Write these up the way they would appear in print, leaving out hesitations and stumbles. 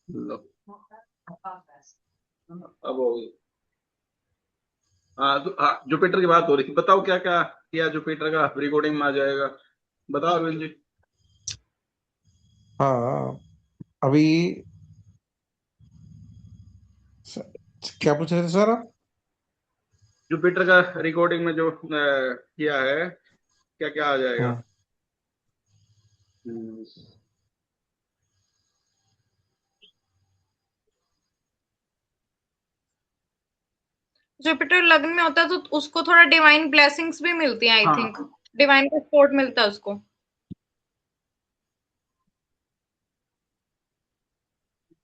लो, अब हो गई। हाँ हाँ, जुपिटर की बात हो रही थी, बताओ क्या क्या किया जुपिटर का, रिकॉर्डिंग में आ जाएगा। बताओ अरविंद जी। हाँ। अभी क्या पूछ रहे थे सर आप? जुपिटर का रिकॉर्डिंग में जो किया है, क्या क्या आ जाएगा। हम्म। हम्म, जुपिटर लग्न में होता है तो उसको थोड़ा डिवाइन ब्लेसिंग्स भी मिलती हैं, आई थिंक। हाँ, डिवाइन का सपोर्ट मिलता है उसको।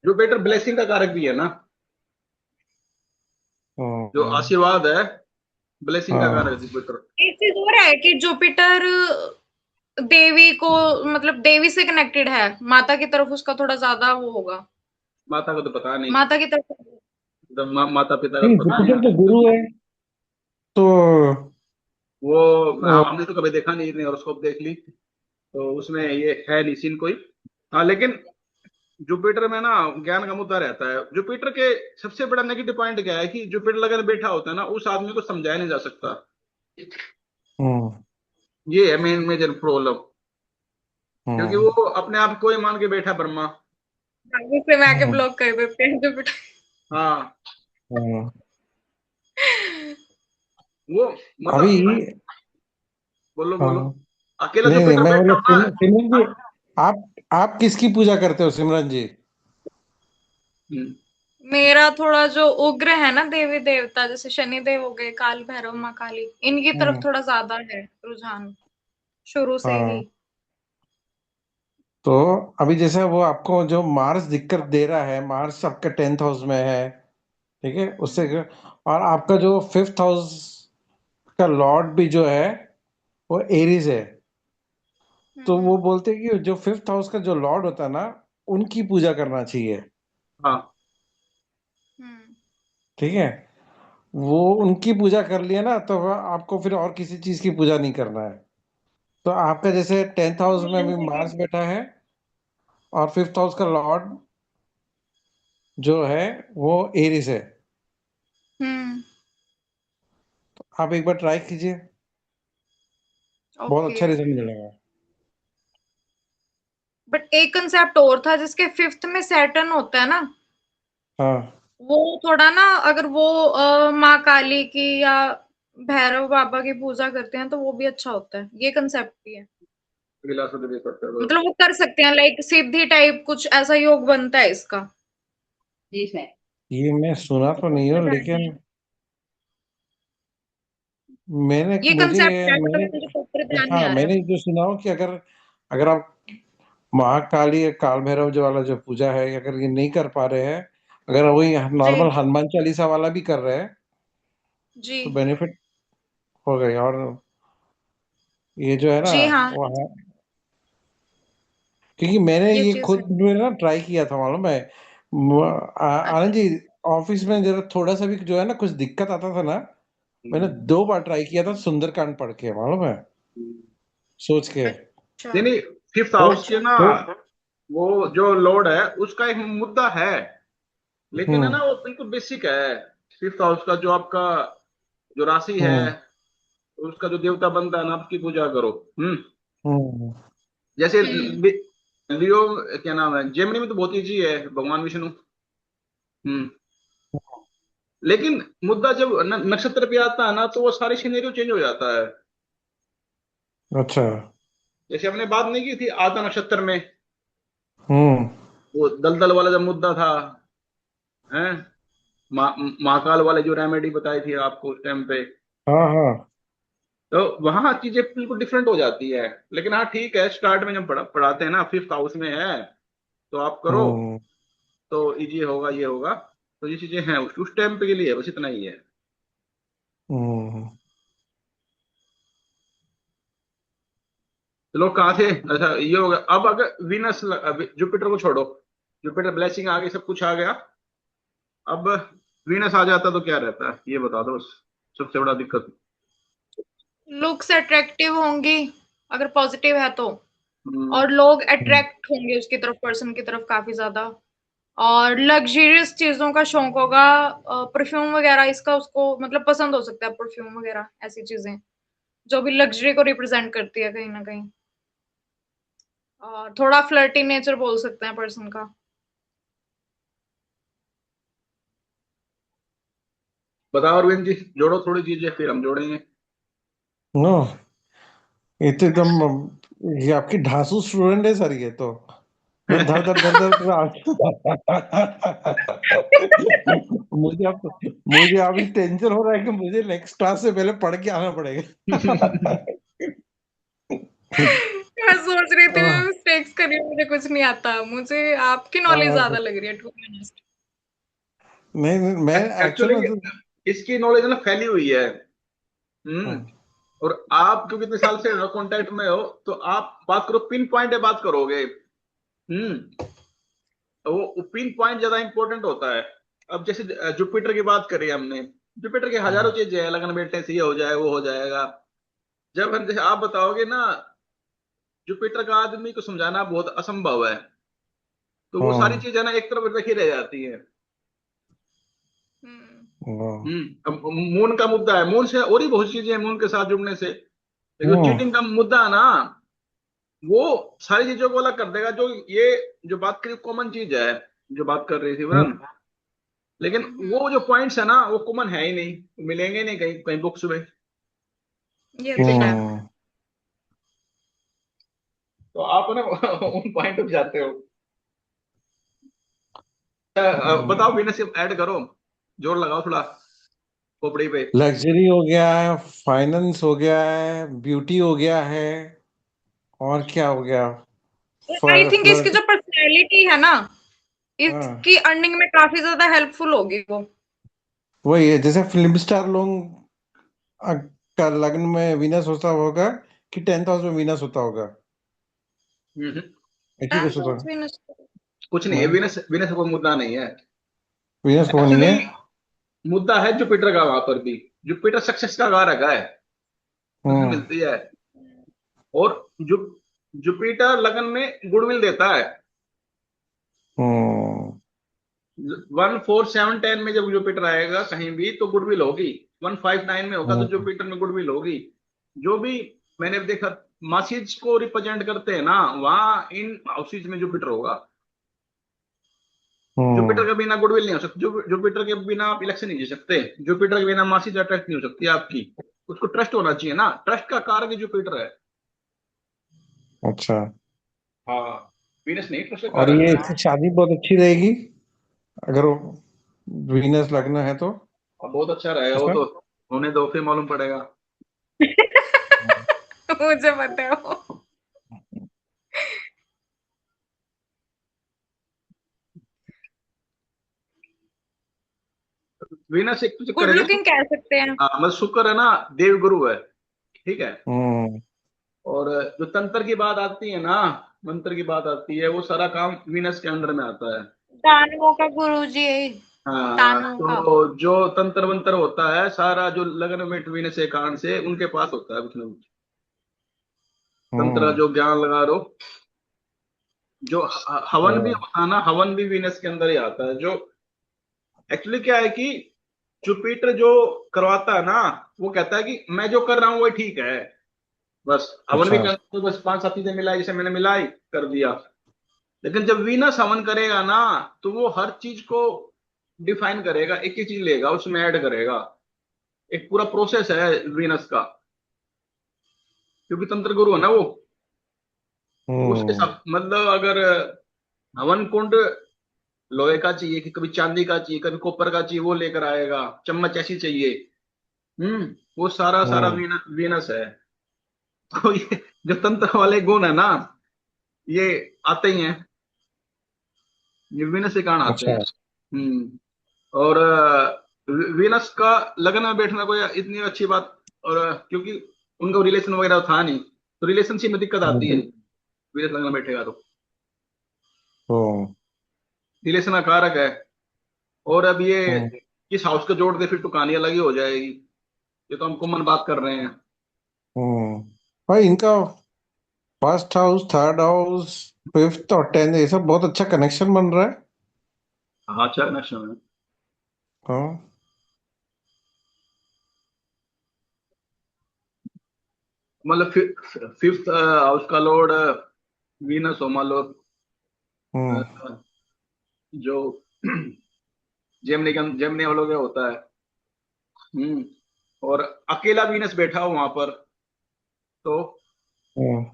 जुपिटर ब्लेसिंग का कारक भी है ना, जो हम्म। आशीर्वाद है, ब्लेसिंग का कारक है हाँ। जुपिटर। एक चीज और है कि जुपिटर देवी को, मतलब देवी से कनेक्टेड है। माता की तरफ उसका थोड़ा ज्यादा वो होगा। माता को तो पता नहीं, माता की तरफ। तो माता पिता का नहीं, तो पता नहीं। जुपिटर तो गुरु है। तो वो वो हमने तो कभी देखा नहीं, हॉरोस्कोप देख ली तो उसमें ये है नहीं सीन कोई। हाँ लेकिन जुपिटर में ना ज्ञान का मुद्दा रहता है। जुपिटर के सबसे बड़ा नेगेटिव पॉइंट क्या है कि जुपिटर अगर बैठा होता है ना, उस आदमी को समझाया नहीं जा सकता। हम्म। ये है मेन मेजर प्रॉब्लम। क्योंकि हम्म। वो अपने आप को ही मान के बैठा ब्रह्मा। गुस्से में आके हम्म। ब्लॉक कर देते हैं जुपिटर। हाँ, हम्म। वो अभी मतलब, बोलो बोलो। हाँ। अकेला नहीं नहीं, जुपिटर मैं बैठा बोला हो ना। सिमरन जी, आप किसकी पूजा करते हो सिमरन जी? हम्म, मेरा थोड़ा जो उग्र है ना देवी देवता, जैसे शनि देव हो गए, काल भैरव, माँ काली, इनकी तरफ हम्म। थोड़ा ज्यादा है रुझान, शुरू से ही। हाँ। तो अभी जैसे वो आपको जो मार्स दिक्कत दे रहा है, मार्स आपका 10th हाउस में है, ठीक है उससे और आपका जो 5th हाउस का लॉर्ड भी जो है वो एरीज है। तो वो हम्म। बोलते हैं कि जो 5th हाउस का जो लॉर्ड होता है ना, उनकी पूजा करना चाहिए। हाँ, हम्म। ठीक है। वो उनकी पूजा कर लिया ना तो आपको फिर और किसी चीज की पूजा नहीं करना है। तो आपका जैसे 10th हाउस में अभी जैसे कि मार्स बैठा है और 5th हाउस का लॉर्ड जो है वो एरिस है। हम्म। आप एक बार ट्राई कीजिए, बहुत ओके। अच्छा रिजल्ट मिलेगा। बट एक कंसेप्ट और था, जिसके फिफ्थ में सैटर्न होता है ना, हाँ। वो थोड़ा ना, अगर वो माँ काली की या भैरव बाबा की पूजा करते हैं तो वो भी अच्छा होता है, ये कंसेप्ट भी है। विलास भी करते हो। मतलब वो कर सकते हैं, लाइक सिद्धि टाइप कुछ ऐसा योग बनता है इसका। जी सर। ये मैं सुना तो नहीं मुझे हूँ, ध्यान नहीं लेकिन है। मैंने ये मुझे कंसेप्ट है, बट मैंने अभी मुझे प्रॉपर ध्यान नहीं हाँ, आ रहा है। मैंने जो सुना हो कि अगर अगर आप महाकाली या काल भैरव जो वाला जो पूजा है, अगर ये नहीं कर पा रहे हैं, अगर वही जी। नॉर्मल हनुमान चालीसा वाला भी कर रहे हैं जी। तो बेनिफिट हो गई। और ये जो है ना जी हाँ, वो है, क्योंकि मैंने ये ये चीज खुद है। में ना ट्राई किया था, मालूम है। आनंद अच्छा। जी, ऑफिस में जरा थोड़ा सा भी जो है ना कुछ दिक्कत आता था ना, मैंने 2 बार ट्राई किया था सुंदरकांड पढ़ के, मालूम है, सोच के। अच्छा। नहीं नहीं, फिफ्थ तो हाउस के ना, तो वो जो लॉर्ड है उसका एक मुद्दा है, लेकिन है हम्म। ना वो बिल्कुल बेसिक है। फिफ्थ हाउस का जो आपका जो राशि है, हम्म। उसका जो देवता बनता है ना, आपकी पूजा करो। हम्म। हम्म। जैसे लियो, क्या नाम है, जेमिनी में तो बहुत इजी है, भगवान विष्णु। हम्म। लेकिन मुद्दा जब नक्षत्र पे आता है ना, तो वो सारी सिनेरियो चेंज हो जाता है। अच्छा। जैसे हमने बात नहीं की थी आधा नक्षत्र में, हम्म। वो दलदल वाला जब मुद्दा था, हैं, महाकाल वाले जो रेमेडी बताई थी आपको उस टाइम पे, हाँ हाँ। तो वहां चीजें बिल्कुल डिफरेंट हो जाती है। लेकिन हाँ ठीक है, स्टार्ट में जब पढ़ाते हैं ना, फिफ्थ हाउस में है तो आप करो, हम्म। तो इजी होगा, ये होगा। तो ये चीजें हैं उस टाइम पे के लिए, बस इतना ही है। हम्म। तो लोग कहाँ थे, अच्छा ये होगा। अब अगर वीनस, जुपिटर को छोड़ो, जुपिटर ब्लेसिंग आ गई, सब कुछ आ गया। अब वीनस आ जाता तो क्या रहता है, ये बता दो बस, सबसे बड़ा दिक्कत। लुक्स अट्रैक्टिव होंगी, अगर पॉजिटिव है तो। हम्म, और लोग हम्म। अट्रैक्ट होंगे उसकी तरफ, पर्सन की तरफ काफी ज्यादा। और लग्जरियस चीजों का शौक होगा, परफ्यूम वगैरह इसका उसको मतलब पसंद हो सकता है, परफ्यूम वगैरह ऐसी चीजें जो भी लग्जरी को रिप्रेजेंट करती है कहीं ना कहीं। और थोड़ा फ्लर्टी नेचर बोल सकते हैं पर्सन का। बताओ अरविंद जी, जोड़ो थोड़ी चीजें फिर हम जोड़ेंगे। नो, ये तो एकदम, ये आपकी धांसू स्टूडेंट है सर, ये तो मैं धर धर धर धर पूरा मुझे अभी टेंशन हो रहा है कि मुझे नेक्स्ट क्लास से पहले पढ़ के आना पड़ेगा। मैं सोच रही थी मैं आह, मिस्टेक्स कर रही हूँ, मुझे कुछ नहीं आता, मुझे आपकी नॉलेज आह, ज्यादा लग रही है टू बी ऑनेस्ट। नहीं नहीं, मैं एक्चुअल एक्चुअली में तो इसकी नॉलेज है ना फैली हुई है। हम्म। हम्म, और आप क्योंकि इतने साल से कांटेक्ट में हो, तो आप बात करो, पिन पॉइंट है बात करोगे। तो वो पिन पॉइंट ज्यादा इंपॉर्टेंट होता है। अब जैसे जुपिटर की बात करी हमने, जुपिटर के हजारों हम्म, चीजें हैं, लगन बैठने से ये हो जाए वो हो जाएगा। जब हम जैसे आप बताओगे ना, जुपिटर का आदमी को समझाना बहुत असंभव है, तो वो सारी हम्म, चीजें ना एक तरफ रखी रह जाती है। हम्म। अब मून का मुद्दा है, मून से और ही बहुत चीजें हैं मून के साथ जुड़ने से, लेकिन हम्म, चीटिंग का मुद्दा है ना, वो सारी चीजों को अलग कर देगा। जो ये जो बात करी कॉमन चीज है, जो बात कर रही थी हम्म, वरन, लेकिन हम्म। वो जो पॉइंट्स है ना वो कॉमन है ही नहीं, मिलेंगे नहीं कहीं कहीं बुक्स में। ये तो चीटिंग है। है, तो आप ना उन पॉइंट पे जाते हो। बताओ, हम्म। बिजनेस ऐड करो, जोर लगाओ थोड़ा खोपड़ी पे। लग्जरी हो गया है, फाइनेंस हो गया है, ब्यूटी हो गया है, और क्या हो गया? आई थिंक इसकी फ्लर्ट। जो पर्सनैलिटी है ना, हाँ, इसकी अर्निंग में काफी ज्यादा हेल्पफुल होगी वो। वही है, जैसे फिल्म स्टार लोग का लग्न में वीनस होता होगा कि 10th हाउस में वीनस होता होगा, हम्म। ऐसी कुछ होता टेंथ है। हाउस। कुछ नहीं है, हाँ, बिजनेस बिजनेस कोई मुद्दा नहीं है। वीनस को नहीं एक्चुअली है। मुद्दा है जुपिटर का वहां पर भी। जुपिटर सक्सेस का कारक है, खुशी हम्म, मिलती है। और जु, जुपिटर लगन में गुडविल देता है। हम्म, 1 4 7 10 में जब जुपिटर आएगा कहीं भी तो गुडविल होगी। 1 5 9 में होगा तो हम्म, जुपिटर में गुडविल होगी। जो भी मैंने देखा, मासीज को रिप्रेजेंट करते हैं ना, वहां इन हाउसेज में जुपिटर होगा। जुपिटर हम्म, के बिना गुडविल नहीं हो सकती, जुपिटर के बिना आप इलेक्शन नहीं जीत सकते, जुपिटर के बिना मासीज अट्रैक्ट नहीं हो सकती आपकी। उसको ट्रस्ट होना चाहिए ना, ट्रस्ट का कारक ही जुपिटर है। अच्छा। हाँ, वीनस नहीं, ट्रस्ट का और कारक ये है। इसकी शादी बहुत अच्छी रहेगी अगर वीनस लग्न है तो अब बहुत अच्छा रहेगा वो इसमें। तो, होने दो फिर मालूम पड़ेगा। मुझे पता है वो। वीनस एक तो चक्कर गुड है कि लुकिंग कह सकते हैं। मतलब शुक्र है ना, देव गुरु है, ठीक है। हम्म, और जो तंत्र की बात आती है ना, मंत्र की बात आती है, वो सारा काम वीनस के अंडर में आता है। दानवों का गुरु जी। हाँ, दानवों का। तो जो तंत्र मंत्र होता है सारा, जो लगन में वीनस के कारण से उनके पास होता है कुछ ना कुछ। तंत्र हम्म, जो ज्ञान लगा लो, जो हवन भी हम्म, होता है ना, हवन भी वीनस के अंदर ही आता है। जो एक्चुअली क्या है कि जुपिटर जो करवाता है ना, वो कहता है कि मैं जो कर रहा हूँ वो ठीक है। बस हवन भी अच्छा। कर, तो बस 5 7 चीजें मिलाई, जैसे मैंने मिलाई कर दिया। लेकिन जब वीनस हवन करेगा ना, तो वो हर चीज को डिफाइन करेगा, एक ही चीज लेगा उसमें ऐड करेगा। एक पूरा प्रोसेस है वीनस का, क्योंकि तंत्र गुरु है ना वो। तो उसके हम्म, साथ मतलब अगर हवन कुंड लोहे का चाहिए, कि कभी चांदी का चाहिए, कभी कॉपर का चाहिए, वो लेकर आएगा। चम्मच ऐसी चाहिए। वो सारा सारा हम्म, वीनस है। तो ये जो तंत्र वाले गुण है ना, ये आते ही हैं, ये वीनस के कारण आते हैं। अच्छा। और वीनस का लगन में बैठना कोई इतनी अच्छी बात। और क्योंकि उनका रिलेशन वगैरह था नहीं, तो रिलेशनशिप में दिक्कत आती है। हम्म, वीनस लगन में बैठेगा तो हम्म, रिलेशन का कारक है। और अब ये हम्म, किस हाउस को जोड़ दे फिर तो कहानी अलग ही हो जाएगी। ये तो हम कॉमन बात कर रहे हैं। हम्म। भाई इनका first house, third house, fifth और 10th, ये सब बहुत अच्छा कनेक्शन बन रहा है। हाँ अच्छा कनेक्शन है। हाँ। मतलब फिफ्थ हाउस का लॉर्ड वीनस हो मान लो। हम्म। अ, जो जेमिनी जेमिनी वालों का होता है। हम्म। और अकेला वीनस बैठा हो वहां पर, तो हम्म।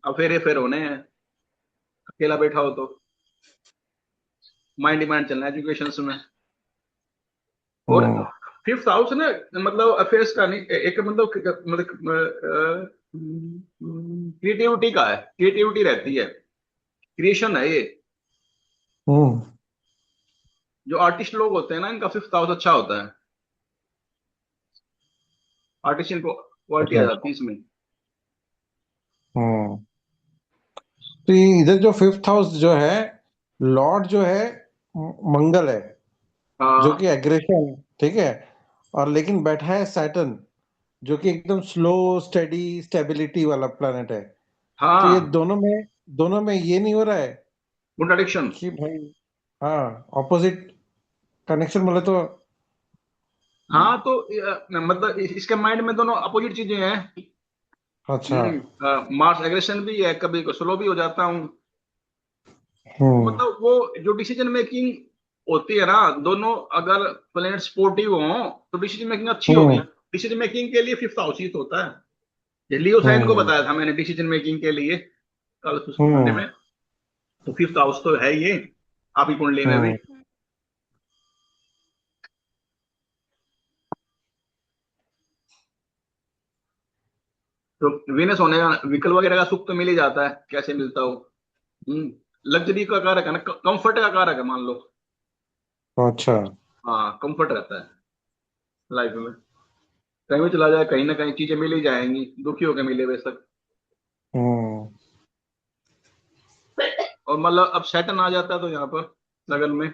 अफेरे फिर होने हैं, अकेला बैठा हो तो। माइंड डिमांड चलना है एजुकेशन में। और हम्म। फिफ्थ हाउस ना, मतलब अफेयर्स का नहीं, एक मतलब क्रिएटिविटी का है, क्रिएटिविटी रहती है, क्रिएशन है ये। हम्म। जो आर्टिस्ट लोग होते हैं ना, इनका फिफ्थ हाउस अच्छा होता है। आर्टिस्ट को क्वालिटी आ अच्छा। जाती है इसमें। हम्म। तो ये इधर जो फिफ्थ हाउस जो है, लॉर्ड जो है मंगल है, जो कि हाँ एग्रेशन, ठीक है। और लेकिन बैठा है सैटर्न, जो कि एकदम स्लो स्टेडी स्टेबिलिटी वाला प्लेनेट है। तो ये हाँ, दोनों में ये नहीं हो रहा है कॉन्ट्राडिक्शन। कि भाई, हाँ, ऑपोजिट कनेक्शन बोले तो। हाँ तो मतलब इसके माइंड में दोनों अपोजिट चीजें हैं। अच्छा। मार्स एग्रेशन भी है, कभी स्लो भी हो जाता हूँ। तो हम्म। मतलब वो जो डिसीजन मेकिंग होती है ना, दोनों अगर प्लेनेट सपोर्टिव हो तो डिसीजन मेकिंग अच्छी होगी। हम्म। डिसीजन मेकिंग के लिए फिफ्थ हाउस ही तो होता है। ये लियो साइन को हम्म। बताया था मैंने डिसीजन मेकिंग के लिए कल उसकी कुंडली हम्म। में। तो फिफ्थ हाउस तो है ये, आपकी कुंडली में भी। हम्म। तो वीनस होने का व्हीकल वगैरह का सुख तो मिल ही जाता है, कैसे मिलता हो। लग्जरी का कारक है ना, कंफर्ट का कारक है मान लो। अच्छा। हाँ कंफर्ट रहता है लाइफ में। कहीं भी चला जाए, कहीं ना कहीं चीजें मिल ही जाएंगी, दुखी होकर मिले बेशक। हम्म। और मतलब अब सैटर्न आ जाता है तो यहाँ पर लगन में।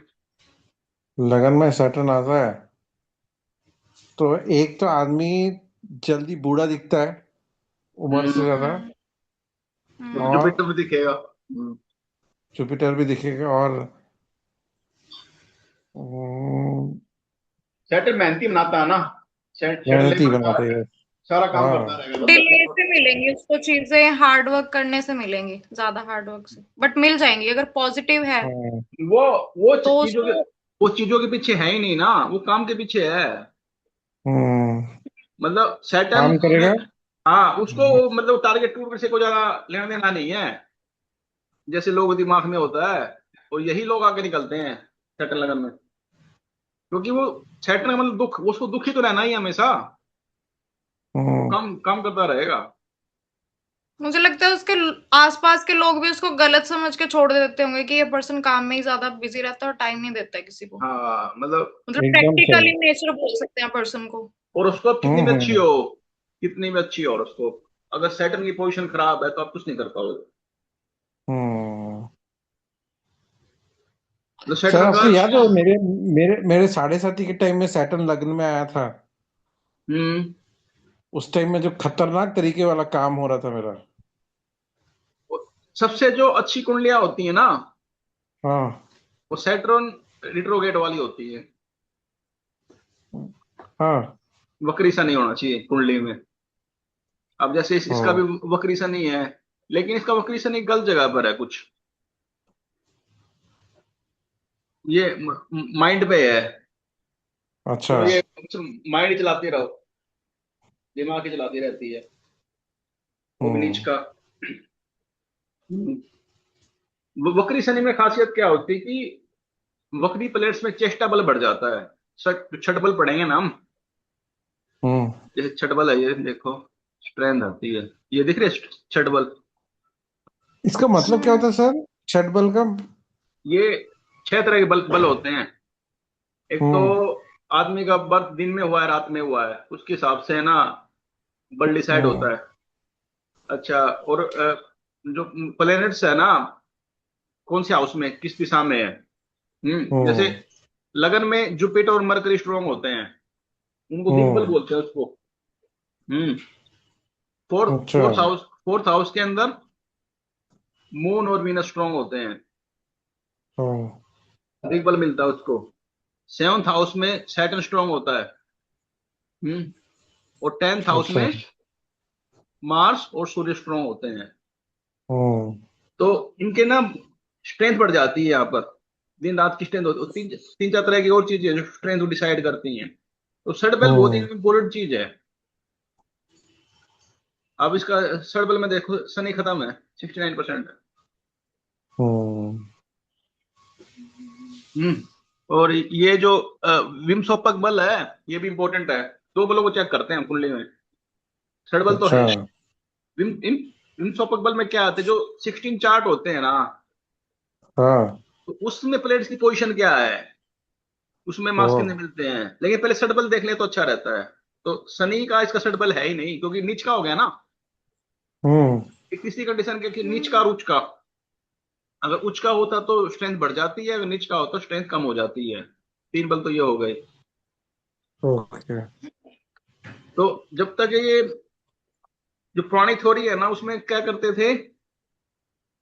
लगन में सैटर्न आता है तो एक तो आदमी जल्दी बूढ़ा दिखता है, उम्र से हम्म, ज्यादा। हम्म। वो तो और जुपिटर में दिखेगा। जुपिटर भी दिखेगा। और हम्म, सैटर्न मेहनती बनाता है ना। सैटर्न मेहनती लेबर का बनाते हैं। सारा काम करता हाँ। रहेगा डिले मतलब। से मिलेंगी उसको चीजें, हार्ड वर्क करने से मिलेंगी, ज्यादा हार्ड वर्क से, बट मिल जाएंगी अगर पॉजिटिव है हाँ। वो वो तो चीजों के उसको। वो चीजों के पीछे है ही नहीं ना, वो काम के पीछे है। हम्म। मतलब सैटर्न काम में, करेगा। हाँ उसको मतलब टारगेट टूट से कोई ज्यादा लेना देना नहीं है, जैसे लोग दिमाग में होता है। और यही लोग आगे निकलते हैं सैटर्न लगन में, क्योंकि वो सैटर्न का मतलब दुख, उसको दुखी तो रहना ही है हमेशा। वो हम्म। काम काम करता रहेगा। मुझे लगता है उसके आसपास के लोग भी उसको गलत समझ के छोड़ देते होंगे कि ये पर्सन काम में ही ज्यादा बिजी रहता है और टाइम नहीं देता है किसी को। हाँ मतलब। मतलब एकदम सही। प्रैक्टिकली नेचर बोल सकते हैं पर्सन को। और उसको अब कितनी भी अच्छी हम्म। हो, कितनी भी अच्छी हो, और उसको अगर सैटर्न की पोजीशन खराब है तो आप कुछ नहीं कर पाओगे। हम्म। तो सर, सैटर्न का। आपको याद है वो मेरे मेरे मेरे साढ़े साथी के टाइम में सैटर्न लग्न में आया था। हम्म। उस टाइम में जो खतरनाक तरीके वाला काम हो रहा था मेरा। सबसे जो अच्छी कुंडलियां होती है ना, हाँ। वो सैटर्न रिट्रोगेट वाली होती है। हाँ। वक्री सा नहीं होना चाहिए कुंडली में। अब जैसे इसका भी हाँ। वक्री सा नहीं है, लेकिन इसका वक्री सा नहीं, गलत जगह पर है कुछ। ये माइंड पे है। अच्छा। तो ये माइंड चलाती रहो, दिमाग ही चलाती रहती है। वो भी नीच हम्म। का। वक्री शनि में खासियत क्या होती है कि वक्री प्लेट्स में चेष्टा बल बढ़ जाता है। छठ बल पढ़ेंगे ना हम। हम्म। जैसे छठ बल है, ये देखो, स्ट्रेंथ आती है, ये दिख रही है छठ बल। इसका मतलब क्या होता है सर, छठ बल का? ये छह तरह के बल बल होते हैं। एक तो हम्म। आदमी का बर्थ दिन में हुआ है रात में हुआ है, उसके हिसाब से है ना बल डिसाइड हम्म। होता है। अच्छा, और जो प्लेनेट्स है ना, कौन से हाउस में किस दिशा में है। जैसे हम्म। लगन में जुपिटर और मरकरी स्ट्रोंग होते हैं, उनको दिग्बल हम्म। बोलते हैं उसको। हम्म। अच्छा। फोर्थ हाउस के अंदर मून और वीनस स्ट्रांग होते हैं, हम्म, अधिक बल मिलता है उसको। सेवंथ हाउस में सैटर्न स्ट्रांग होता है। हम्म। और टेंथ हाउस अच्छा। में मार्स और सूर्य स्ट्रांग होते हैं। हम्म। तो इनके ना स्ट्रेंथ बढ़ जाती है यहाँ पर, दिन रात की स्ट्रेंथ होती है। तीन तीन चार तरह की और चीजें हैं जो स्ट्रेंथ को डिसाइड करती हैं। तो सर बेल बहुत ही हम्म। इंपॉर्टेंट चीज है। अब इसका सर बेल में देखो, शनि खत्म है, 69%। हम्म। हम्म। और ये जो विम सोपक बल है, ये भी इंपॉर्टेंट है। दो बलों को चेक करते हैं कुंडली में। सर बल तो अच्छा। है। विम इन विम सोपक बल में क्या आते हैं, जो 16 चार्ट होते हैं ना, हाँ। तो उसमें प्लेट्स की पोजीशन क्या है, उसमें ओ। मार्क्स कितने मिलते हैं। लेकिन पहले सटबल देख ले तो अच्छा रहता है। तो शनि का इसका सटबल है ही नहीं, क्योंकि नीच का हो गया ना। हम्म। एक तीसरी कंडीशन क्या कि नीच का और उच्च का। अगर उच्च का होता तो स्ट्रेंथ बढ़ जाती है, अगर नीच का होता तो स्ट्रेंथ कम हो जाती है। तीन बल तो ये हो गए। ओके। तो जब तक ये जो पुरानी थ्योरी है ना, उसमें क्या करते थे,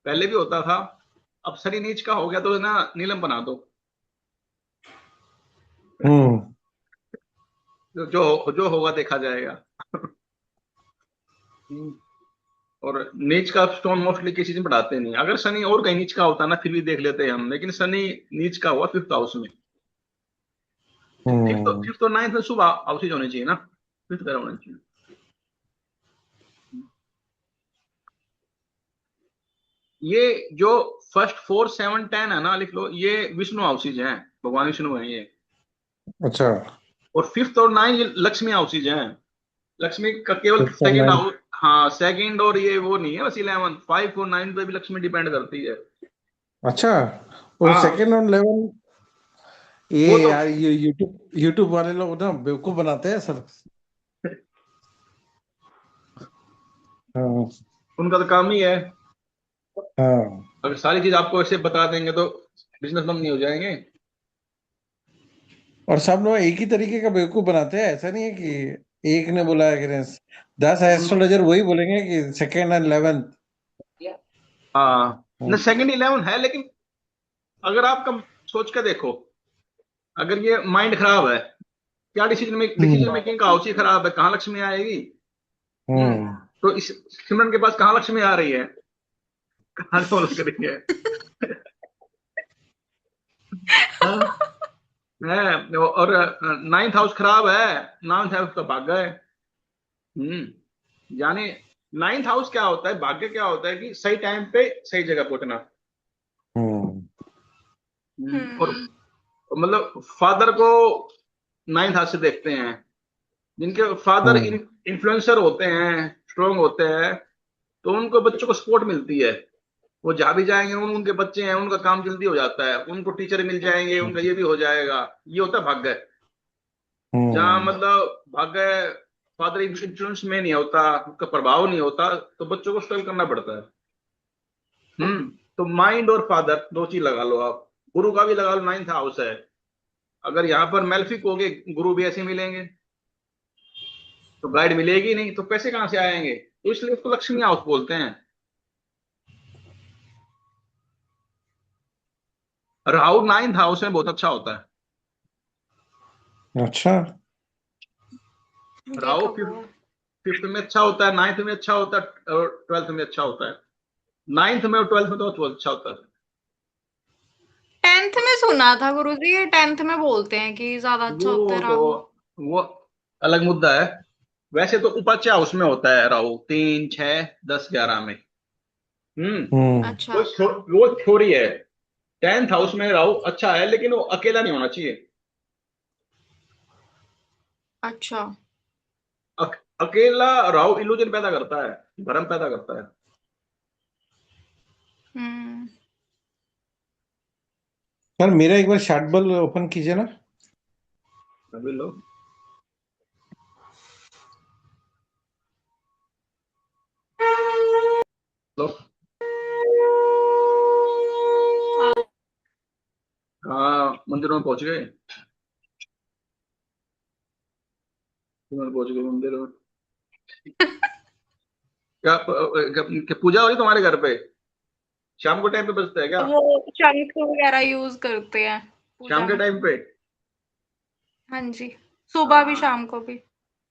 पहले भी होता था, अब शनि नीच का हो गया तो ना नीलम बना दो। हम्म। जो जो होगा देखा जाएगा। और नीच का स्टोन मोस्टली किसी से बढ़ाते नहीं। अगर शनि और कहीं नीच का होता ना फिर भी देख लेते हैं हम, लेकिन शनि नीच का हुआ फिफ्थ हाउस में। फिफ्थ हम्म। फिफ्थ और नाइन्थ में शुभ हाउसेज होने चाहिए ना, फिफ्थ घर होना चाहिए। ये जो फर्स्ट 4 7 10 है ना, लिख लो, ये विष्णु हाउसेज हैं। भगवान विष्णु हैं ये। अच्छा। और फिफ्थ और नाइन ये लक्ष्मी हाउसेज हैं। लक्ष्मी का केवल फिफ्थ और सेकंड नाइन। हाउस। हाँ, सेकंड और ये वो नहीं है, बस 11 5 और 9 पे भी लक्ष्मी डिपेंड करती है। अच्छा। वो हाँ, सेकंड और 11। ये वो तो यार ये यूट्यूब यूट्यूब वाले लोग ना बेवकूफ बनाते हैं सर। हाँ। उनका तो काम ही है। हाँ। अगर सारी चीज आपको ऐसे बता देंगे तो बिजनेस बंद नहीं हो जाएंगे। और सब लोग एक ही तरीके का बेवकूफ बनाते हैं, ऐसा नहीं है कि एक ने बोला है कि 10 हम्म। एस्ट्रोलॉजर वही बोलेंगे कि सेकेंड एंड 11th। हाँ, न सेकंड 11 है, लेकिन अगर आपका सोच के देखो, अगर ये माइंड खराब है, क्या डिसीजन हम्म। मेकिंग का हाउस ही खराब है, कहाँ लक्ष्मी आएगी। हम्म। हम्म। तो इस सिमरन के पास कहाँ लक्ष्मी आ रही है, कहाँ से वो लग रही है। हाँ, है। और नाइन्थ हाउस खराब है, नाइन्थ हाउस का भाग्य है। यानी नाइन्थ हाउस क्या होता है, भाग्य क्या होता है कि सही टाइम पे सही जगह पहुंचना। हम्म। और मतलब फादर को नाइन्थ हाउस से देखते हैं। जिनके फादर हम्म। इन्फ्लुएंसर होते हैं, स्ट्रोंग होते हैं, तो उनको बच्चों को सपोर्ट मिलती है। वो जहां भी जाएंगे, उनके बच्चे हैं, उनका काम जल्दी हो जाता है, उनको टीचर मिल जाएंगे, उनका ये भी हो जाएगा। ये होता है भाग्य। जहाँ हम्म। मतलब भाग्य फादर इन्फ्लुएंस में नहीं होता, उसका प्रभाव नहीं होता, तो बच्चों को स्ट्रगल करना पड़ता है। तो माइंड और फादर दो चीज लगा लो आप। गुरु का भी लगा लो, नाइन्थ हाउस है। अगर यहाँ पर मेल्फिक हो गए, गुरु भी ऐसे मिलेंगे, तो गाइड मिलेगी नहीं, तो पैसे कहाँ से आएंगे। तो इसलिए उसको लक्ष्मी हाउस बोलते हैं। राहु नाइन्थ हाउस में बहुत अच्छा होता है। अच्छा। राहु देखा फिफ्थ वो फिफ्थ में अच्छा होता है, नाइन्थ में अच्छा होता है, और ट्वेल्थ में अच्छा होता है। नाइन्थ में और ट्वेल्थ में तो बहुत अच्छा होता है। 10th में सुना था गुरुजी, ये 10th में बोलते हैं कि ज्यादा अच्छा होता है वो तो राहु। वो अलग मुद्दा है। वैसे तो उपाच्य हाउस में होता है राहु, 3 6 10 11 में। हम्म। हम्म। अच्छा। वो थ्योरी है। टेंथ हाउस में राहु अच्छा है, लेकिन वो अकेला नहीं होना चाहिए। अच्छा। अकेला राहु इल्यूजन पैदा करता है, भ्रम पैदा करता है। हम्म। सर मेरा एक बार शार्ट बल ओपन कीजिए ना। अभी लो। लो। हाँ, मंदिरों में पहुंच गए। पहुंच गए मंदिर में। क्या पूजा हो रही तुम्हारे घर पे। शाम को टाइम पे बजता है क्या? वो शंख वगैरह यूज करते हैं पूजा शाम के में। टाइम पे? हाँ जी, सुबह भी हाँ। शाम को भी।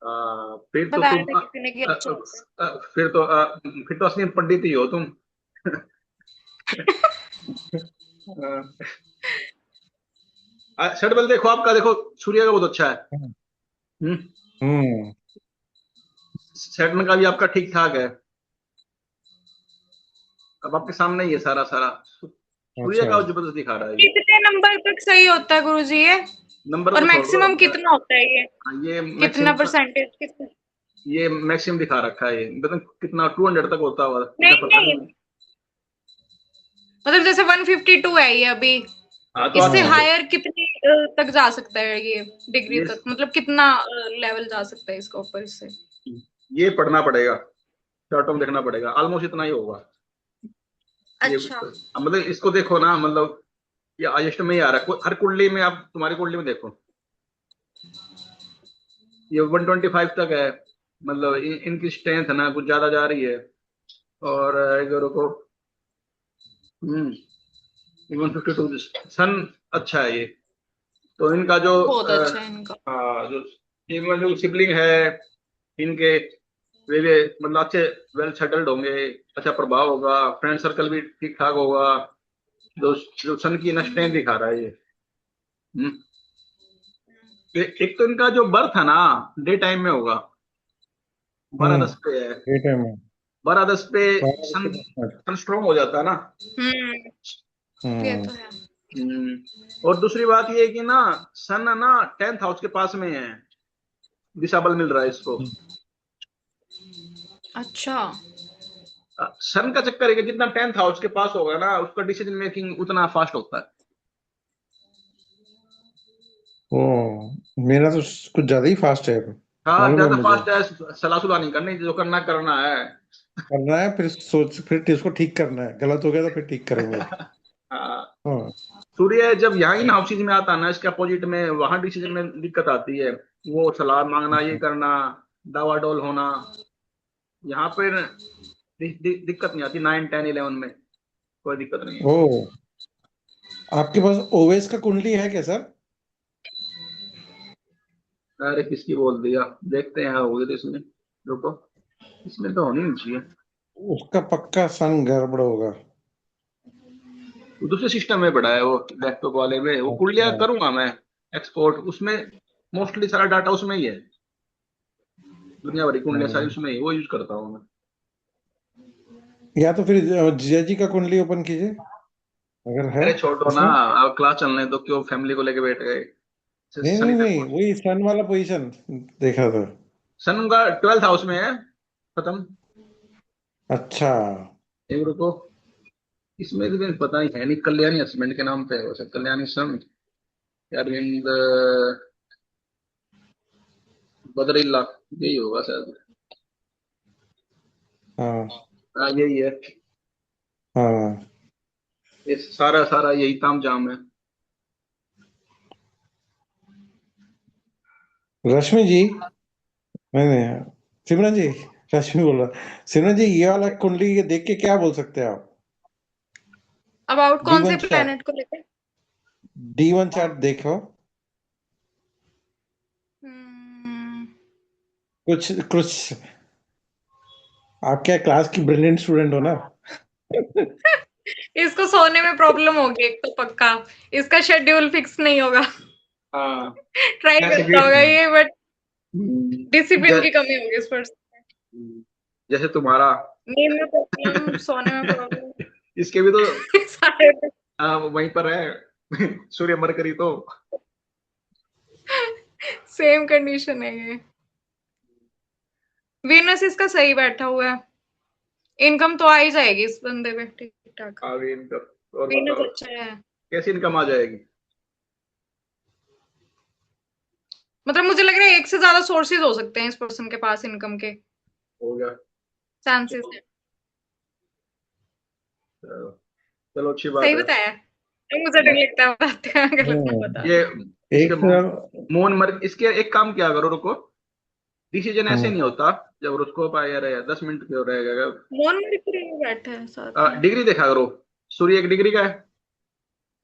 फिर तो बताया तुम था किसी ने कि अच्छा होता है। फिर तो असली पंडित ही हो तुम। शट बल देखो, आपका देखो, सूर्य का बहुत अच्छा है। हम्म। हम्म। सैटर्न का भी आपका ठीक ठाक है। अब आपके सामने ही है सारा सारा। सूर्य अच्छा। का जबरदस्त दिखा रहा है ये। कितने नंबर तक सही होता है गुरुजी ये? नंबर और तो छोड़ दो। मैक्सिमम कितना होता है ये? ये कितना मैक्सिमम, परसेंटेज कितना? ये मैक्सिमम दिखा रखा है, ये मतलब कितना 200 तक होता होगा, इतना नहीं पता नहीं, नहीं। मतलब जैसे 152 है ये अभी, हाँ तो इससे हाँ, हायर कितनी तक जा सकता है ये डिग्री ये तक, मतलब कितना लेवल जा सकता है इसका ऊपर इससे? ये पढ़ना पड़ेगा, चार्टों में देखना पड़ेगा, ऑलमोस्ट इतना ही होगा ये। अच्छा। मतलब इसको देखो ना, मतलब ये हाईएस्ट में ही आ रहा है हर कुंडली में। आप तुम्हारी कुंडली में देखो, ये 125 तक है। मतलब इनकी स्ट्रेंथ ना कुछ ज्यादा जा रही है। और अगर को 152 सन अच्छा है ये। तो इनका जो बहुत अच्छा है इनका। जो इनका जो सिबलिंग है इनके, वे मतलब अच्छे वेल सेटल्ड होंगे, अच्छा प्रभाव होगा, फ्रेंड सर्कल भी ठीक ठाक होगा। जो जो सन की ना स्ट्रेंथ दिखा रहा है ये। हम्म। एक तो इनका जो बर्थ है ना, डे टाइम में होगा, 12/10 पे है। ये टाइम है। 12/10 पे सन बारह। सन स्ट्रोंग हो जाता है ना। हम्म, ये हम्म। तो है। और दूसरी बात ये है कि ना, सन है ना 10th हाउस के पास में है, दिशा बल मिल रहा है इसको। अच्छा। सन का चक्कर है कि जितना 10th हाउस के पास होगा ना, उसका डिसीजन मेकिंग उतना फास्ट होता है। ओ, मेरा तो कुछ ज्यादा ही फास्ट है, हाँ, मालूम है ज्यादा मुझे। फास्ट है, सलाह सुलह नहीं करनी, जो करना करना है। करना है, फिर सोच, फिर इसको ठीक करना है, गलत हो गया तो फिर ठीक करेंगे। हाँ। हाँ। सूर्य जब यहाँ इन हाउसेज में आता है ना, इसके अपोजिट में, वहां डिसीजन में दिक्कत आती है। वो सलाह मांगना, ये करना, डावाडोल होना, यहाँ पर दिक्कत नहीं आती। 9, 10, 11 में कोई दिक्कत नहीं है। ओ, आपके पास ओवेस का कुंडली है क्या सर? अरे किसकी बोल दिया, देखते हैं होगी तो इसमें। रुको, इसमें तो होनी नहीं चाहिए। उसका पक्का सन गड़बड़ होगा। वो दूसरे सिस्टम में पड़ा है, वो लैपटॉप वाले में, वो कुंडलियां अच्छा। करूंगा मैं एक्सपोर्ट उसमें। मोस्टली सारा डाटा उसमें ही है, दुनिया भरी कुंडलियां सारी हम्म। उसमें ही है, वो यूज करता हूँ मैं। या तो फिर जिया जी का कुंडली ओपन कीजिए, अगर है अरे छोड़ो ना, उसमें। अब क्लास चलने तो क्यों फैमिली को लेके बैठ गए। नहीं शनि नहीं तक नहीं, पहुंच। वही सन वाला पोजीशन देखा था। सन का 12th हाउस में है, खत्म। अच्छा। एक रुको, इसमें तो मुझे पता नहीं है नहीं, कल्याणी हस्बैंड के नाम पे है वैसे, कल्याणी सन, अरविंद बदरिल्ला, यही होगा शायद। हाँ हाँ यही है। हाँ। ये सारा सारा यही ताम जाम है। रश्मि जी, नहीं नहीं, सिमरन जी, रश्मि बोल रहा। सिमरन जी, ये वाला कुंडली ये देख के क्या बोल सकते हैं आप? अबाउट डी कौन वन से चार्ट, प्लेनेट को लेकर? D1 चार्ट देखो। हम्म, कुछ कुछ, आप क्या क्लास की ब्रिलियंट स्टूडेंट हो ना? इसको सोने में प्रॉब्लम होगी एक तो पक्का। इसका शेड्यूल फिक्स नहीं होगा। हाँ। ट्राई ऐसे करता होगा ये, बट हम्म, डिसिप्लिन जै, की कमी होगी इस पर। जैसे तुम्हारा। नींद में प्रॉब्लम, सोने में प्रॉब्लम। इसके भी तो सारे वहीं पर है। सूर्य मरकरी तो। सेम कंडीशन है ये। वीनस इसका सही बैठा हुआ है, इनकम तो आ ही जाएगी इस बंदे पे ठीक ठाक। आगे इनकम और वीनस बताओ, अच्छा है। कैसी इनकम आ जाएगी? मतलब मुझे लग रहा है एक से ज्यादा सोर्सेज हो सकते हैं इस पर्सन के पास इनकम के, हो गया। चांसेस है। चलो, चलो अच्छी बात सही है। बताया? नहीं, मुझे डर लगता है बताते हैं, गलत ना हम्म। बता ये दूं। इसके एक से मोहन मर, इसके एक काम किया करो, रुको। डिसीजन ऐसे हम्म, नहीं होता, जब उसको पाया रहे 10 मिनट क्यों रहेगा। मौन मणिपुरी में बैठा है साथ में। डिग्री देखा करो, सूर्य 1 डिग्री का है।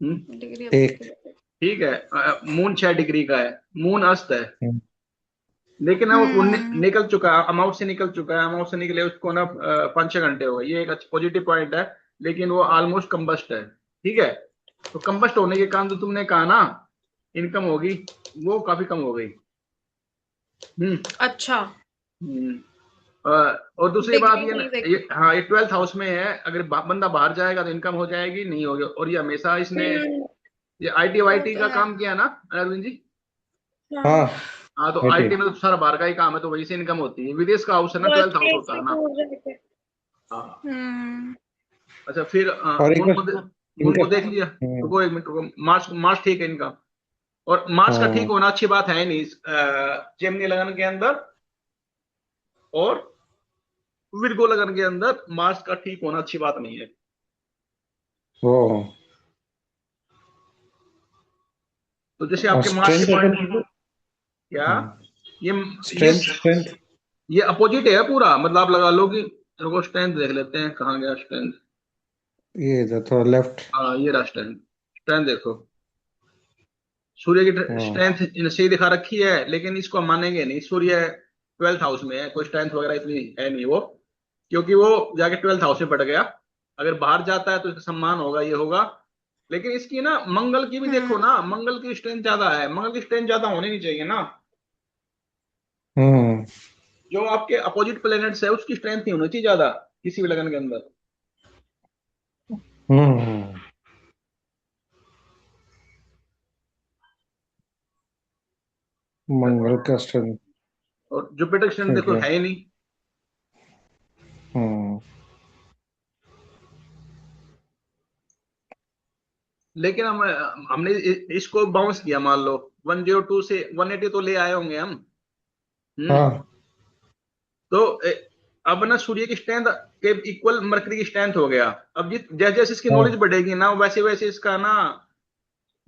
डिग्री एक। ठीक है, मून 6 डिग्री का है, मून अस्त है। हम्म। लेकिन ना वो हम्म निकल चुका है, अमाउंट से निकल चुका है, अमाउंट से निकले उसको ना 5-6 घंटे हो गए, ये एक अच्छा पॉजिटिव पॉइंट है। लेकिन वो ऑलमोस्ट कंबस्ट है। ठीक है, तो कंबस्ट होने के कारण जो तुमने कहा ना इनकम होगी, वो काफी कम हो गई। हम्म। अच्छा, हम्म। अ, और दूसरी बात डिग्री ये नहीं ना, देखी। हाँ ये 12th हाउस में है, अगर बंदा बाहर जाएगा तो इनकम हो जाएगी, नहीं होगी। और ये हमेशा इसने हम्म, ये आईटी वो वाईटी तो का है। काम किया ना अरविंद जी। हाँ, हाँ। हाँ, तो ठीक है। आईटी में तो सारा बाहर का ही काम है, तो वही से इनकम होती है। विदेश का हाउस है ना, 12th हाउस वर्क होता से है ना। दूर जाके। हाँ। हम्म अच्छा, फिर और एक मून बार को मून इनका। को देख लिया। रुको एक मिनट, रुको। मार्स मार्स ठीक है इनका। और मार्स का ठीक हाँ। होना अच्छी बात है नहीं जेमिनी लगन के अंदर, और विर्गो लगन के अंदर मार्स का ठीक होना अच्छी बात नहीं है। वो तो जैसे और आपके मार्स के स्ट्रेंथ पॉइंट, अपन। क्या, ये ये स्ट्रेंथ स्ट्रेंथ। ये अपोजिट है पूरा, मतलब आप लगा लो कि, रुको स्ट्रेंथ देख लेते हैं, कहाँ गया स्ट्रेंथ। ये इधर थोड़ा लेफ्ट। हाँ ये रहा स्ट्रेंथ। स्ट्रेंथ देखो, सूर्य की हाँ। स्ट्रेंथ सही दिखा रखी है, लेकिन इसको हम मानेंगे नहीं। सूर्य 12th हाउस में है, कोई स्ट्रेंथ वगैरह इतनी है नहीं वो, क्योंकि वो जाके 12th हाउस में पड़ गया। अगर बाहर जाता है तो इसका सम्मान होगा, ये होगा। लेकिन इसकी ना मंगल की भी देखो हम्म ना, मंगल की स्ट्रेंथ ज्यादा है, मंगल की स्ट्रेंथ ज्यादा होनी नहीं चाहिए ना। हम्म। जो आपके अपोजिट प्लेनेट्स है उसकी स्ट्रेंथ नहीं होनी चाहिए ज्यादा किसी भी लगन के अंदर। हम्म। मंगल का स्ट्रेंथ। और जुपिटर की स्ट्रेंथ ठीक देखो है। है ही नहीं। हम्म। लेकिन हमने इसको बाउंस किया, मान लो 102 से 180 तो ले आए होंगे हम। हम्म। हाँ। तो अब ना सूर्य की स्ट्रेंथ के इक्वल मरकरी की स्ट्रेंथ हो गया। अब जैसे जैसे इसकी नॉलेज हाँ। बढ़ेगी ना, वैसे वैसे इसका ना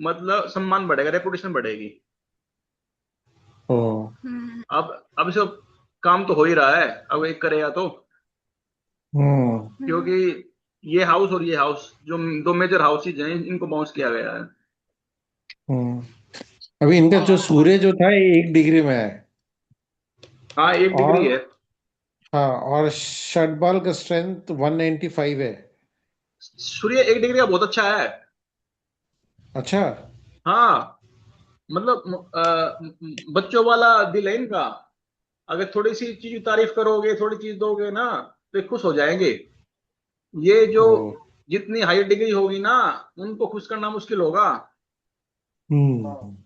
मतलब सम्मान बढ़ेगा, रेपुटेशन बढ़ेगी। ओ। अब इसे काम तो हो ही रहा है, अब एक करेगा तो। हम्म। क्योंकि ये हाउस और ये हाउस जो दो मेजर हाउसेज हैं, इनको बाउंस किया गया है। हम्म। अभी इनका जो सूर्य जो था ये 1 डिग्री में है। हाँ 1 डिग्री और है। हाँ, और शटबॉल का स्ट्रेंथ 195 है। सूर्य 1 डिग्री का बहुत अच्छा है। अच्छा। हाँ, मतलब बच्चों वाला दिल है इनका। अगर थोड़ी सी चीज की तारीफ करोगे, थोड़ी चीज दोगे ना, तो ये खुश हो जाएंगे। ये जो ओ। जितनी हाई डिग्री होगी ना, उनको खुश करना मुश्किल होगा। हम्म।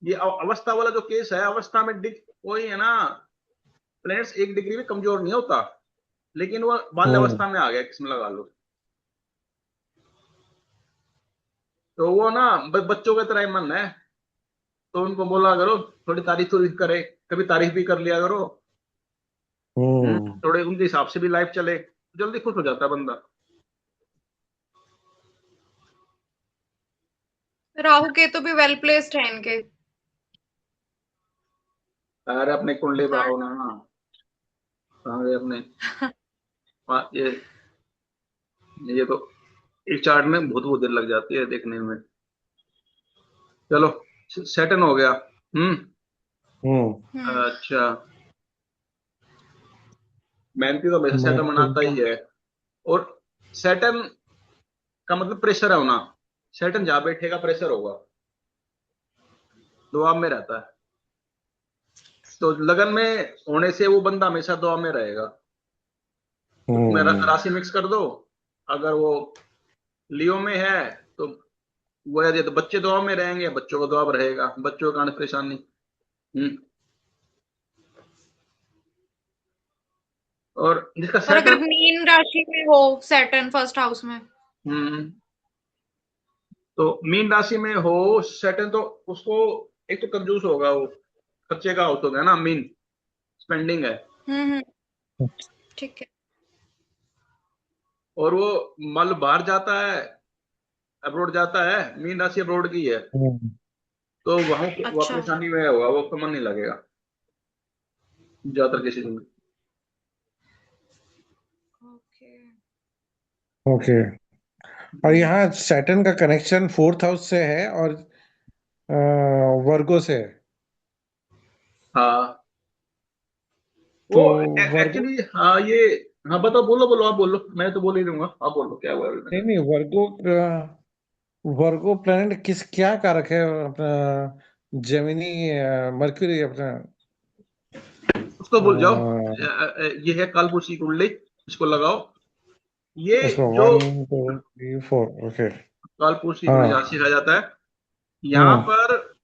ये अवस्था वाला जो केस है, अवस्था में वही है ना, प्लैनेट्स 1 डिग्री में कमजोर नहीं होता। लेकिन वो हम्म। बाल्यावस्था में आ गया, किसमें लगा लो। तो वो ना बच्चों की तरह ही मन है। तो उनको बोला करो, थोड़ी तारीफ तो करे, कभी तारीफ भी कर लिया करो। हम्म। थोड़े उनके हिसाब से भी लाइफ चले, जल्दी खुश हो जाता है बंदा। राहु केतु भी वेल प्लेस्ड है इनके। अरे अपने कुंडली पर थर्ड। आओ ना। कहाँ गए अपने। ये तो एक चार्ट में बहुत बहुत देर लग जाती है देखने में। चलो, सेटन हो गया। हम्म। अच्छा, मेहनती तो वैसे मैं सेटन तो। बनाता ही है। और सेटन का मतलब प्रेशर है होना। सेटन जहां बैठेगा प्रेशर होगा, दबाव में रहता है। तो लगन में होने से वो बंदा हमेशा दबाव में रहेगा। तो तुम्हें हम्म। राशि मिक्स कर दो, अगर वो लियो में है तो वो, यदि तो बच्चे दबाव में रहेंगे, बच्चों का दबाव रहेगा, बच्चों का परेशानी। हम्म। और जिसका और अगर सेटन, मीन राशि में हो सैटर्न फर्स्ट हाउस में। हम्म, तो मीन राशि में हो सेटन, तो उसको एक तो कंजूस होगा वो, खर्चे का हाउस हो गया ना मीन, स्पेंडिंग है। हम्म, ठीक है। और वो मल बाहर जाता है, अब्रोड जाता है, मीन राशि अब्रोड की है। हम्म। तो वहां वह अच्छा। परेशानी में होगा, वो उसका मन नहीं लगेगा ज्यादातर किसी में। ओके। और यहाँ सैटर्न का कनेक्शन फोर्थ हाउस से है और वर्गो से है। हाँ वो तो वर्गो, एक्चुअली हाँ ये, हाँ बताओ, बोलो बोलो, आप बोलो, मैं तो बोल ही दूंगा, आप बोलो क्या हुआ अभी नहीं मैंने। नहीं, वर्गो वर्गो प्लेनेट किस क्या कारक है अपना? जेमिनी, मर्क्यूरी अपना, उसको भूल जाओ, ये है कालपुरुष की कुंडली, इसको लगाओ। ये उसको जो 1 2 3 4। ओके। कालपुरुष की कुंडली हाँ। जहाँ सीखा जाता है, यहाँ हम्म। पर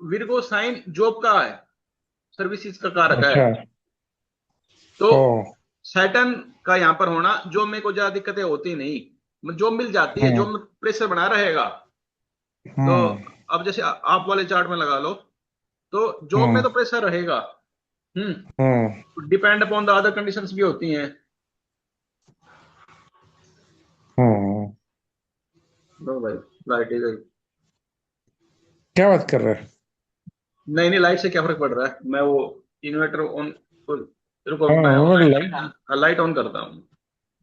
विर्गो साइन जॉब का है, सर्विसेज का कारक है। अच्छा। तो ओ। सैटर्न का यहाँ पर होना, जॉब में कोई ज्यादा दिक्कतें होती नहीं, जॉब मिल जाती है, हम्म। जॉब में प्रेशर बना रहेगा। तो हम्म। अब जैसे आप वाले चार्ट में लगा लो, तो जॉब में हम्म। तो प्रेशर रहेगा। हम्म। Depend upon the other conditions भी होती हैं। हम्म। लो भाई, लाइट ही गई। क्या बात कर रहे हैं? नहीं नहीं, लाइट से क्या फर्क पड़ रहा है, मैं वो इन्वर्टर ऑन, रुको हाँ, मैं उन्होंने लाइट। लाइट ऑन करता हूँ,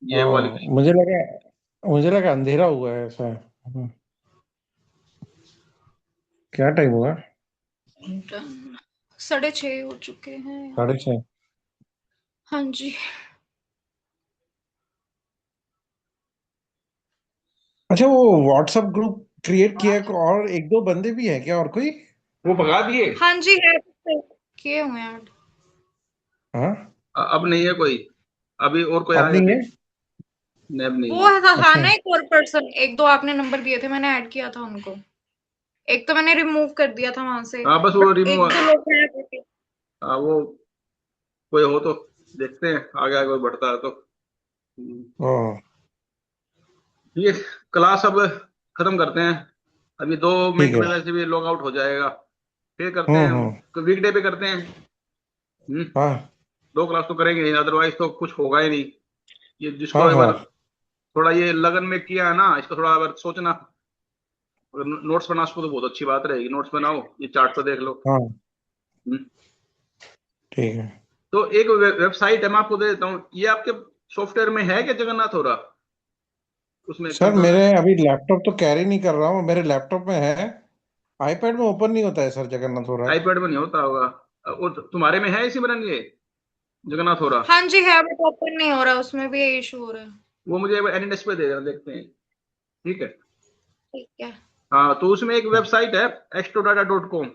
ये वो वाली। हाँ, मुझे लगा अंधेरा हुआ है ऐसा। क्या टाइम हुआ? डन। 6:30 हो चुके हैं। 6:30। हाँ जी। अच्छा, वो व्हाट्सएप ग्रुप क्रिएट किया है, और एक दो बंदे भी है क्या, और कोई? वो भगा दिए, हाँ जी है, किए हुए हैं ऐड। हाँ। अब नहीं है कोई, अभी और कोई अब आए नहीं थे, है? नहीं अब नहीं वो है। था अच्छा। ना एक और पर्सन, एक दो आपने नंबर दिए थे, मैंने ऐड किया था उनको। एक तो मैंने रिमूव कर दिया था वहां से, हाँ बस वो बट रिमूव, एक दो लोग हैं अभी। हाँ वो कोई हो तो देखते हैं, आगे आगे कोई बढ़ता है तो। ओ। ये क्लास अब खत्म करते हैं, अभी 2 मिनट ठीक है। में वैसे भी लॉग आउट हो जाएगा, फिर करते हम्म। हैं, वीकडे पे करते हैं। हम्म, हाँ 2 क्लास तो करेंगे ही, अदरवाइज तो कुछ होगा ही नहीं। ये जिसको हाँ। एक हाँ बार थोड़ा ये लगन में किया है ना, इसको थोड़ा बार सोचना, अगर नोट्स बना सको तो बहुत अच्छी बात रहेगी, नोट्स बनाओ, ये चार्ट तो देख लो। हाँ। हम्म, ठीक है। तो एक वेबसाइट है, मैं आपको दे देता हूँ, ये आपके सॉफ्टवेयर में है क्या, जगन्नाथ हो रहा उसमें सर, कंप्यूटर, मेरे अभी लैपटॉप तो कैरी नहीं कर रहा हूँ, मेरे लैपटॉप में है। आईपैड में ओपन नहीं होता है सर, जगन्नाथ हो रहा। आईपैड में नहीं होता होगा, वो तुम्हारे में है इसी बरन ये जगन्नाथ हो रहा। हाँ जी है, बट ओपन नहीं हो रहा, उसमें भी यही इशू हो रहा है। वो मुझे एनिडेस्क पे दे देना, देखते हैं, ठीक है। ठीक है। हाँ तो उसमें एक वेबसाइट है, astrodata.com।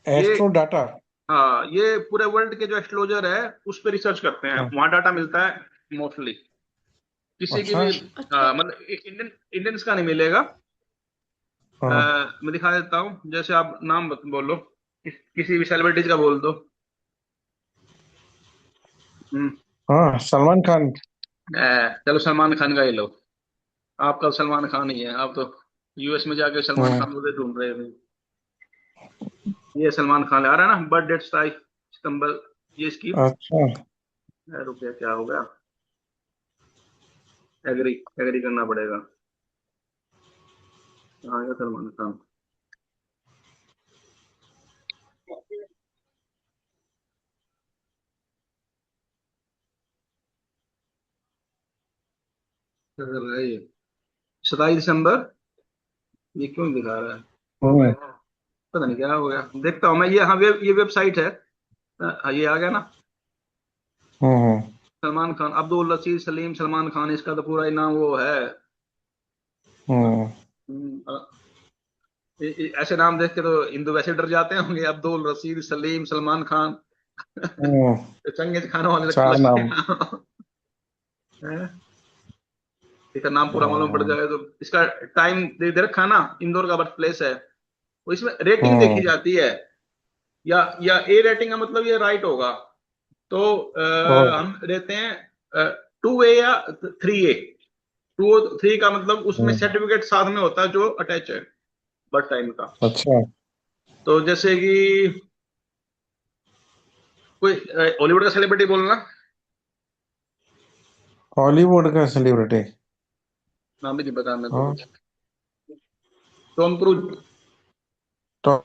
ये, एस्ट्रो डाटा। हाँ ये पूरे वर्ल्ड के जो एस्ट्रोलॉजर है उस पर रिसर्च करते हैं, हाँ। वहाँ डाटा मिलता है मोस्टली, किसी की अच्छा। भी, अच्छा। मतलब इंडियंस का नहीं मिलेगा। हाँ। मैं दिखा देता हूँ, जैसे आप नाम बोलो, किसी भी सेलिब्रिटीज का बोल दो। हम्म, हाँ, सलमान खान। चलो सलमान खान का ही लो, आपका सलमान खान ही है, आप तो यूएस में जाके सलमान हम्म। खान को ढूंढ रहे थे। ये सलमान खान आ रहा है ना, बर्थ डेट 27 सितंबर, ये इसकी, अच्छा। रुपया क्या हो गया, एग्री एग्री करना पड़ेगा। हाँ ये सलमान खान, क्या कर रहा है ये, 27 दिसंबर, ये क्यों दिखा रहा है, हम्म। पता नहीं क्या हो गया, देखता हूँ मैं, ये हाँ ये वेबसाइट है, हाँ ये आ गया ना, हम्म। सलमान खान, अब्दुल रशीद सलीम सलमान खान, इसका तो पूरा ही नाम वो है। हम्म। ऐसे नाम देख के तो हिंदू वैसे डर जाते होंगे, अब्दुल रशीद सलीम सलमान खान। हम्म। चंगेज खान वाले चार लगते नाम। हैं हैं? इसका नाम पूरा मालूम पड़ हम्म। जाए तो, इसका टाइम दे रखा ना, इंदौर का बर्थ प्लेस है, वो इसमें रेटिंग देखी हम्म। जाती है, या ए रेटिंग का मतलब ये राइट होगा, तो ओ। हम रहते हैं 2A या 3A। 2 3 का मतलब उसमें हम्म। सर्टिफिकेट साथ में होता है जो अटैच है बर्थ टाइम का। अच्छा। तो जैसे कि कोई हॉलीवुड का सेलिब्रिटी बोलना, हॉलीवुड का सेलिब्रिटी। नाम भी नहीं पता मेरे को हाँ। तो, टॉम क्रूज। टॉम